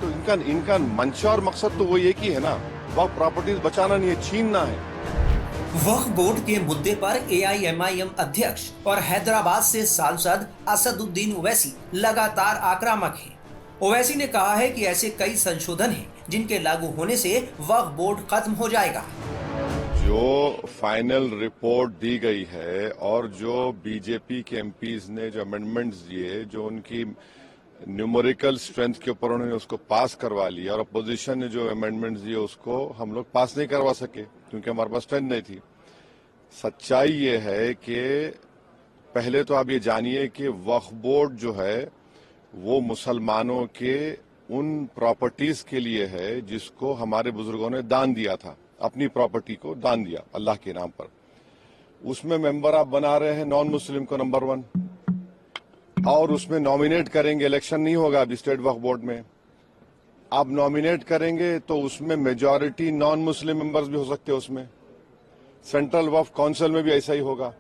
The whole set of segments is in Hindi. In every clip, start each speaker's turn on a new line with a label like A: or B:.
A: तो इनका मंशा और मकसद तो वो एक ही है ना, वक्फ प्रॉपर्टीज बचाना नहीं है, छीनना है।
B: वक्फ बोर्ड के मुद्दे पर एआईएमआईएम अध्यक्ष और हैदराबाद से सांसद असदुद्दीन ओवैसी लगातार आक्रामक हैं। ओवैसी ने कहा है कि ऐसे कई संशोधन हैं जिनके लागू होने से वक्फ बोर्ड खत्म हो जाएगा।
A: जो फाइनल रिपोर्ट दी गई है और जो बीजेपी के एमपीज ने जो अमेंडमेंट्स दिए, जो उनकी न्यूमेरिकल स्ट्रेंथ के ऊपर उन्होंने उसको पास करवा लिया, और अपोजिशन ने जो अमेंडमेंट्स दिए उसको हम लोग पास नहीं करवा सके क्योंकि हमारे पास स्ट्रेंथ नहीं थी। सच्चाई ये है कि पहले तो आप ये जानिए कि वक्फ बोर्ड जो है वो मुसलमानों के उन प्रॉपर्टीज के लिए है जिसको हमारे बुजुर्गों ने दान दिया था, अपनी प्रॉपर्टी को दान दिया अल्लाह के नाम पर। उसमें मेंबर आप बना रहे हैं नॉन मुस्लिम को नंबर 1, और उसमें नॉमिनेट करेंगे, इलेक्शन नहीं होगा अभी स्टेट वक्फ बोर्ड में। आप नॉमिनेट करेंगे तो उसमें मेजॉरिटी नॉन मुस्लिम मेंबर्स भी हो सकते हैं उसमें। सेंट्रल वक्फ काउंसिल में भी ऐसा ही होगा।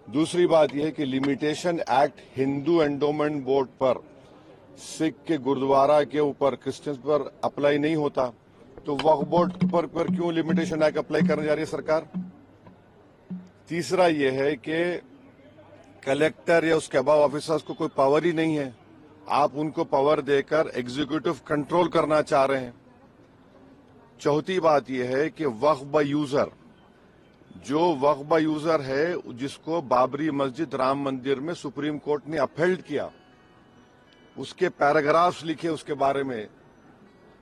A: दूसरी बात यह है कि limitation act Hindu endowment board पर, सिख के गुरुद्वारा के ऊपर, क्रिश्चियंस पर अप्लाई नहीं होता, तो वक्फ बोर्ड पर क्यों लिमिटेशन एक्ट अप्लाई करने जा रही है सरकार। तीसरा यह है कि कलेक्टर या उसके अबाव ऑफिसर्स को कोई पावर ही नहीं है, आप उनको पावर देकर एग्जीक्यूटिव कंट्रोल करना चाह रहे हैं। चौथी बात यह है कि वक्फ बाय यूजर, जो वक्फ बाय यूजर है जिसको बाबरी मस्जिद राम मंदिर में सुप्रीम कोर्ट ने अपहेल्ड किया, उसके पैराग्राफ्स लिखे उसके बारे में,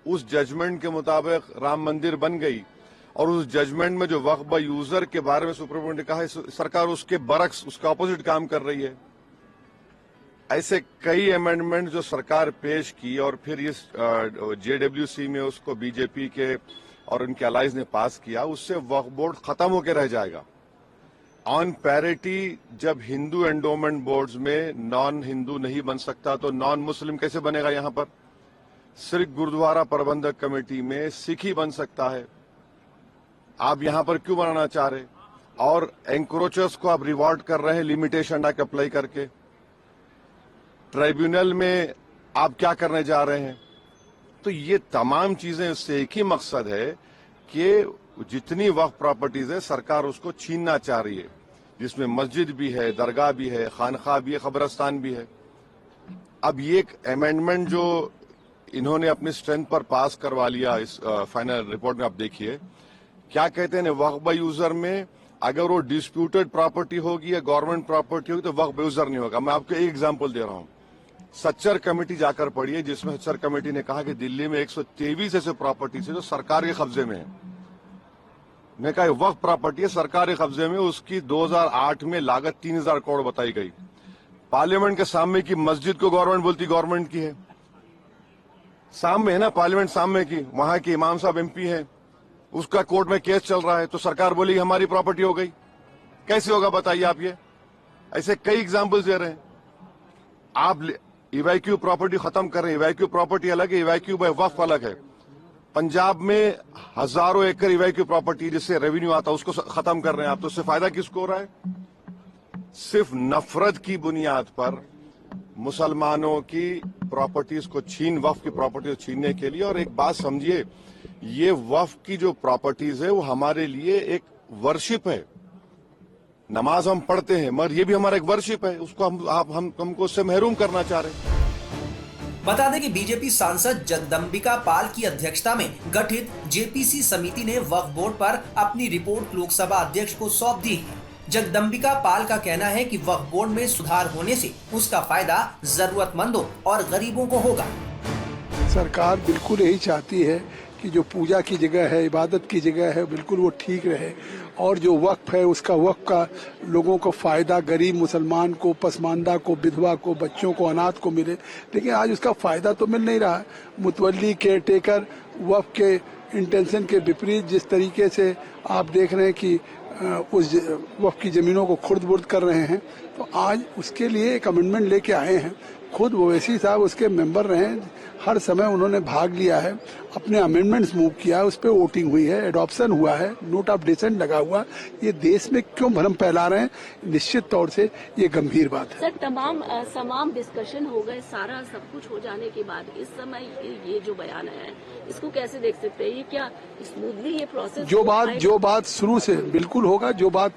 A: उस जजमेंट के मुताबिक राम मंदिर बन गई, और उस जजमेंट में जो वक्फ बाय यूजर के बारे में सुप्रीम कोर्ट ने कहा है, सरकार उसके बरक्स, उसका ऑपोजिट काम कर रही है। ऐसे कई अमेंडमेंट जो सरकार पेश की और फिर इस जेडब्ल्यूसी में उसको बीजेपी के और उनके अलाइज ने पास किया, उससे वक्फ बोर्ड खत्म होकर रह जाएगा। ऑन पैरिटी, जब हिंदू एंडोमेंट बोर्ड्स में नॉन हिंदू नहीं बन सकता तो नॉन मुस्लिम कैसे बनेगा। यहां पर सिर्फ गुरुद्वारा प्रबंधक कमेटी में सिख ही बन सकता है, आप यहां पर क्यों बनाना चाह रहे। और एंक्रोचर्स को आप रिवॉर्ड कर रहे हैं लिमिटेशन एक्ट अप्लाई करके। ट्राइब्यूनल में आप क्या करने जा रहे हैं। तो ये तमाम चीजें, उससे एक ही मकसद है कि जितनी वक्फ प्रॉपर्टीज है सरकार उसको छीनना चाह रही है, जिसमें मस्जिद भी है, दरगाह भी है, खानखा भी है, कब्रिस्तान भी है। अब ये एक अमेंडमेंट जो इन्होंने अपनी स्ट्रेंथ पर पास करवा लिया, इस फाइनल रिपोर्ट में आप देखिए क्या कहते हैं, वक्फ बाय यूजर में अगर वो डिस्प्यूटेड प्रॉपर्टी होगी या गवर्नमेंट प्रॉपर्टी होगी तो वक्फ बाय यूजर नहीं होगा। मैं आपको एक एग्जांपल दे रहा हूं, सच्चर कमेटी जाकर पढ़िए, जिसमें सच्चर कमेटी ने कहा कि दिल्ली में 123 ऐसे प्रॉपर्टीज है जो सरकार के कब्जे में है। मैं कहा वक्फ प्रॉपर्टी है सरकार के कब्जे में, उसकी 2008 में लागत 3000 करोड़ बताई गई। पार्लियामेंट के सामने की मस्जिद को गवर्नमेंट बोलती गवर्नमेंट की है, सामने है ना पार्लियामेंट सामने की, वहां के इमाम साहब एमपी हैं, उसका कोर्ट में केस चल रहा है, तो सरकार बोली हमारी प्रॉपर्टी हो गई। कैसे होगा बताइए आप। ये ऐसे कई एग्जाम्पल्स दे रहे हैं। आप इवैक्यू प्रॉपर्टी खत्म कर रहे हैं, इवैक्यू प्रॉपर्टी अलग है, इवैक्यू बाय वक्फ अलग है। पंजाब में हजारों एकड़ इवैक्यू प्रॉपर्टी जिससे रेवेन्यू आता है उसको खत्म कर रहे हैं आप, तो उससे फायदा किसको हो रहा है। सिर्फ नफरत की बुनियाद पर मुसलमानों की प्रॉपर्टीज को वक्फ की प्रॉपर्टीज छीनने के लिए। और एक बात समझिए, ये वक्फ की जो प्रॉपर्टीज है वो हमारे लिए एक वर्शिप है। नमाज हम पढ़ते हैं मगर ये भी हमारा एक वर्शिप है, उसको हमको उससे महरूम करना चाह रहे हैं।
B: बता दें कि बीजेपी सांसद जगदम्बिका पाल की अध्यक्षता में गठित जेपीसी समिति ने वक्फ बोर्ड पर अपनी रिपोर्ट लोकसभा अध्यक्ष को सौंप दी है। जगदम्बिका पाल का कहना है कि वक्फ बोर्ड में सुधार होने से उसका फायदा जरूरतमंदों और गरीबों को होगा।
C: सरकार बिल्कुल यही चाहती है कि जो पूजा की जगह है, इबादत की जगह है, बिल्कुल वो ठीक रहे, और जो वक्फ है उसका वक्फ का लोगों को फायदा, गरीब मुसलमान को, पसमानदा को, विधवा को, बच्चों को, अनाथ को मिले। लेकिन आज उसका फायदा तो मिल नहीं रहा है। मुतवल्ली, केयर टेकर वक्फ के इंटेंशन के विपरीत जिस तरीके से आप देख रहे हैं कि उस वक्फ की जमीनों को खुर्द बुर्द कर रहे हैं, तो आज उसके लिए एक अमेंडमेंट लेके आए हैं खुद ओवैसी साहब उसके मेंबर रहे, हर समय उन्होंने भाग लिया है, अपने अमेंडमेंट्स मूव किया है, उस पर वोटिंग हुई है, एडॉप्शन हुआ है, नोट ऑफ डिसेंट लगा हुआ। ये देश में क्यों भ्रम फैला रहे हैं, निश्चित तौर से ये गंभीर बात है।
D: सर, तमाम डिस्कशन हो गए, सारा सब कुछ हो जाने के बाद इस समय ये जो बयान आया है, इसको कैसे देख सकते हैं? ये क्या स्मूथली ये प्रोसेस
C: जो बात शुरू से बिल्कुल होगा, जो बात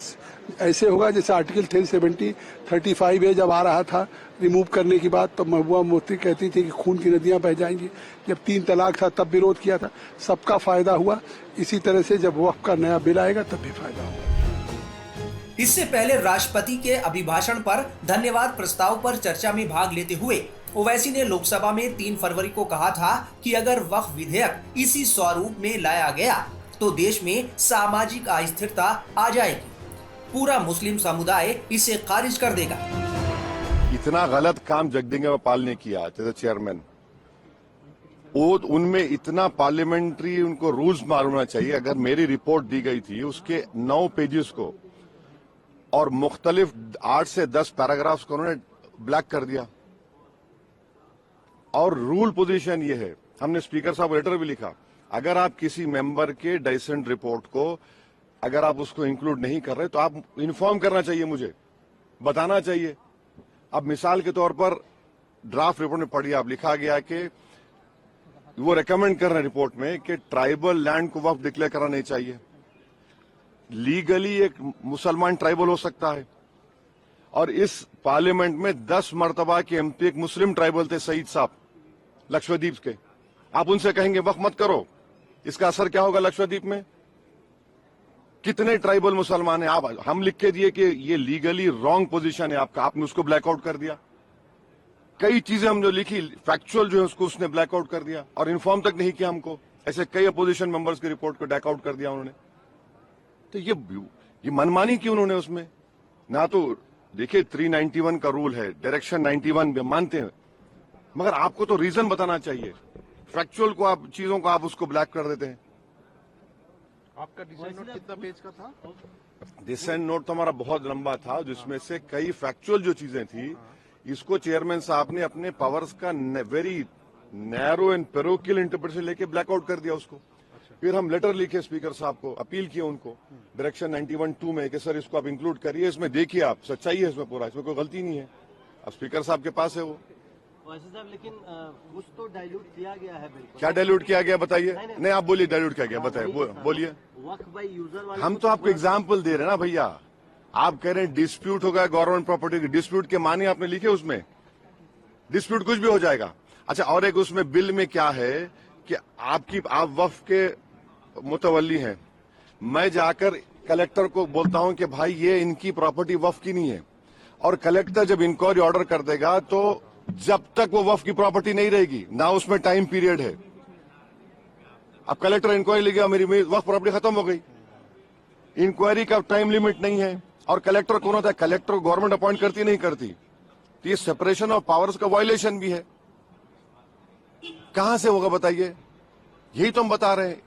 C: ऐसे होगा जैसे आर्टिकल 370-35A जब आ रहा था रिमूव करने की बात, तो महबूबा मुफ्ती कहती थी कि खून की नदियां बह जाएंगी। जब 3 तलाक था तब विरोध किया था, सबका फायदा हुआ। इसी तरह से जब वक्फ का नया बिल आएगा तब भी फायदा होगा।
B: इससे पहले राष्ट्रपति के अभिभाषण पर धन्यवाद प्रस्ताव पर चर्चा में भाग लेते हुए ओवैसी ने लोकसभा में 3 फरवरी को कहा था कि अगर वक्फ विधेयक इसी स्वरूप में लाया गया तो देश में सामाजिक अस्थिरता आ जाएगी, पूरा मुस्लिम समुदाय इसे खारिज कर देगा।
A: इतना गलत काम जगदम्बिका पाल ने किया एज चेयरमैन, उनमें इतना पार्लियामेंट्री उनको रूल्स मालूम होना चाहिए। अगर मेरी रिपोर्ट दी गई थी उसके 9 पेजेस को और मुख्तलिफ 8 से 10 पैराग्राफ्स को उन्होंने ब्लैक कर दिया। और रूल पोजीशन ये है, हमने स्पीकर साहब लेटर भी लिखा, अगर आप किसी मेंबर के डिसेंट रिपोर्ट को अगर आप उसको इंक्लूड नहीं कर रहे तो आप इन्फॉर्म करना चाहिए, मुझे बताना चाहिए। अब मिसाल के तौर पर ड्राफ्ट रिपोर्ट में पढ़िए, आप लिखा गया कि वो रेकमेंड कर रहे हैं रिपोर्ट में कि ट्राइबल लैंड को वक्फ डिक्लेयर करना नहीं चाहिए। लीगली एक मुसलमान ट्राइबल हो सकता है, और इस पार्लियामेंट में 10 मर्तबा के एमपी एक मुस्लिम ट्राइबल थे, सईद साहब लक्षद्वीप के। आप उनसे कहेंगे वक्फ मत करो, इसका असर क्या होगा लक्षद्वीप में? कितने ट्राइबल मुसलमान हैं? आप हम लिख के दिए कि ये लीगली रॉन्ग पोजीशन है आपका, आपने उसको ब्लैकआउट कर दिया। कई चीजें हम जो लिखी फैक्चुअल जो है उसको उसने ब्लैकआउट कर दिया और इन्फॉर्म तक नहीं किया हमको। ऐसे कई अपोजिशन मेंबर्स की रिपोर्ट को ब्लैकआउट कर दिया उन्होंने। तो ये मनमानी क्यों उन्होंने उसमें ना? तो देखिए 391 का रूल है, डायरेक्शन 91 में मानते हैं, मगर आपको तो रीजन बताना चाहिए। फैक्चुअल को आप चीजों को आप उसको ब्लैक कर देते हैं।
E: आपका डिसेंट नोट कितना पेज का था?
A: डिसेंट नोट तो हमारा बहुत लंबा था, जिसमें से कई फैक्चुअल जो चीजें थी, इसको चेयरमैन साहब ने अपने पावर्स का very narrow and parochial interpretation लेके ब्लैकआउट कर दिया उसको। फिर हम लेटर लिखे स्पीकर साहब को, अपील किए उनको डायरेक्शन 91(2) में कि सर इसको आप इंक्लूड करिए, इसमें देखिए आप सच्चाई है इसमें पूरा, इसमें कोई गलती नहीं है। अब स्पीकर साहब के पास है वो।
E: वैसे साहब लेकिन कुछ तो डाइल्यूट किया गया है। बिल्कुल
A: क्या डाइल्यूट किया गया बताइए? नहीं आप बोलिए डाइल्यूट किया गया, बताइए बोलिए।
E: वक्फ बाय यूजर वाले
A: हम तो आपको एग्जाम्पल दे रहे हैं ना भैया। आप कह रहे हैं डिस्प्यूट होगा गवर्नमेंट प्रॉपर्टी की, डिस्प्यूट के माने आपने लिखे उसमें, डिस्प्यूट कुछ भी हो जाएगा। अच्छा, और एक उसमें बिल में क्या है कि आप वक्फ के मुतवल्ली हैं, मैं जाकर कलेक्टर को बोलता हूं कि भाई ये इनकी प्रॉपर्टी वक्फ की नहीं है, और कलेक्टर जब इंक्वायरी ऑर्डर कर देगा तो जब तक वो वक्फ की प्रॉपर्टी नहीं रहेगी ना उसमें टाइम पीरियड है। अब कलेक्टर इंक्वायरी लेगा, मेरी वक्फ प्रॉपर्टी खत्म हो गई, इंक्वायरी का टाइम लिमिट नहीं है। और कलेक्टर कौन होता है? कलेक्टर गवर्नमेंट अपॉइंट करती नहीं करती, तो ये सेपरेशन ऑफ पावर्स का वायलेशन भी है। कहां से होगा बताइए? यही तो हम बता रहे हैं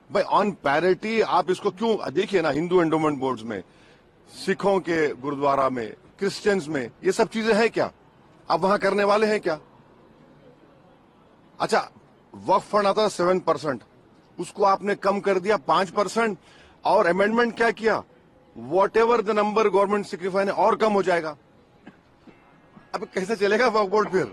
A: भाई, ऑन पैरिटी आप इसको क्यों? देखिए ना, हिंदू एंडोमेंट बोर्ड्स में, सिखों के गुरुद्वारा में, क्रिश्चियंस में, ये सब चीजें हैं क्या? आप वहां करने वाले हैं क्या? अच्छा, वक्फ फंड आता था 7%, उसको आपने कम कर दिया 5%, और अमेंडमेंट क्या किया? What ever the number government sacrifice है और कम हो जाएगा। अब कैसे चलेगा वक्फ बोर्ड फिर?